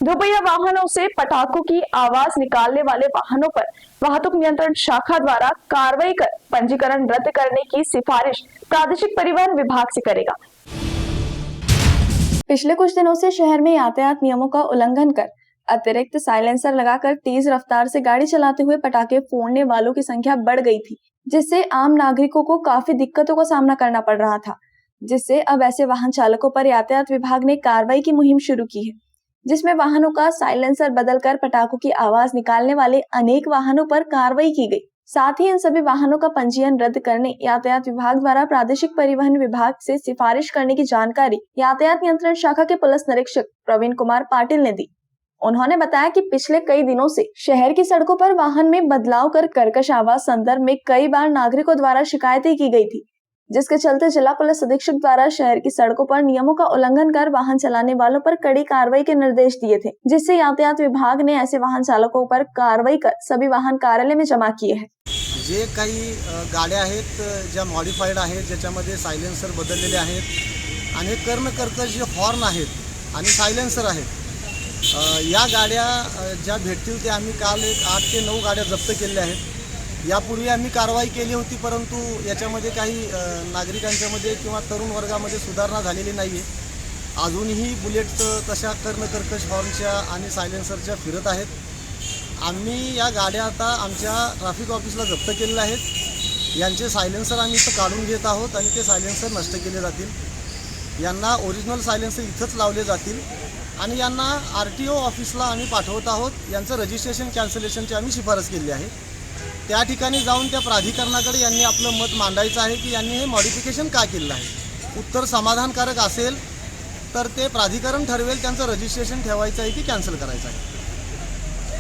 दोपहिया वाहनों से पटाखों की आवाज निकालने वाले वाहनों पर वाहतुक नियंत्रण शाखा द्वारा कार्रवाई कर पंजीकरण रद्द करने की सिफारिश प्रादेशिक परिवहन विभाग से करेगा। पिछले कुछ दिनों से शहर में यातायात नियमों का उल्लंघन कर अतिरिक्त साइलेंसर लगाकर तेज रफ्तार से गाड़ी चलाते हुए पटाखे फोड़ने वालों की संख्या बढ़ गई थी, जिससे आम नागरिकों को काफी दिक्कतों का सामना करना पड़ रहा था। जिससे अब ऐसे वाहन चालकों पर यातायात विभाग ने कार्रवाई की मुहिम शुरू की है, जिसमें वाहनों का साइलेंसर बदलकर पटाखों की आवाज निकालने वाले अनेक वाहनों पर कार्रवाई की गई। साथ ही इन सभी वाहनों का पंजीयन रद्द करने यातायात विभाग द्वारा प्रादेशिक परिवहन विभाग से सिफारिश करने की जानकारी यातायात नियंत्रण शाखा के पुलिस निरीक्षक प्रवीण कुमार पाटिल ने दी। उन्होंने बताया कि पिछले कई दिनों से शहर की सड़कों पर वाहन में बदलाव कर कर्कश आवाज संदर्भ में कई बार नागरिकों द्वारा शिकायतें की गई थी, जिसके चलते जिला पुलिस अधीक्षक द्वारा शहर की सड़कों पर नियमों का उल्लंघन कर वाहन चलाने वालों पर कड़ी कार्रवाई के निर्देश दिए थे, जिससे यातायात विभाग ने ऐसे वाहन चालकों पर कार्रवाई कर सभी वाहन कार्यालय में जमा किए हैं। जे काही गाड्या आहेत ज्या मॉडिफाईड आहेत, ज्याच्यामध्ये सायलेन्सर बदललेले आहेत आणि कर्णकर्कश जे हॉर्न आहेत आणि सायलेन्सर आहेत, या गाड्या ज्या भेटतील ते आम्ही काल एक 8 ते 9 गाड्या जप्त केलेल्या आहेत। यापूर्वी आम्ही कारवाई केली होती, परंतु याच्यामध्ये काही नागरिकांच्यामध्ये किंवा तरुण वर्गामध्ये सुधारणा झालेली नाही आहे। अजूनही बुलेट तशा कर्णकर्कश हॉर्नच्या आणि सायलेन्सरच्या फिरत आहेत। आम्ही या गाड्या आता आमच्या ट्रॅफिक ऑफिसला जप्त केलेल्या आहेत। यांचे सायलेन्सर आम्ही इथं काढून घेत आहोत आणि ते सायलेन्सर नष्ट केले जातील। यांना ओरिजिनल सायलेन्सर इथंच लावले जातील आणि यांना RTO ऑफिसला आम्ही पाठवत आहोत। यांचं रजिस्ट्रेशन कॅन्सलेशनची आम्ही शिफारस केली आहे। त्या ठिकाणी जाऊन त्या प्राधिकरणाकडे यांनी आपलं मत मांडायचं आहे की यांनी हे मॉडिफिकेशन का केलं आहे। उत्तर समाधानकारक असेल तर ते प्राधिकरण ठरवेल त्यांचं रजिस्ट्रेशन ठेवायचं आहे की कॅन्सल करायचं आहे।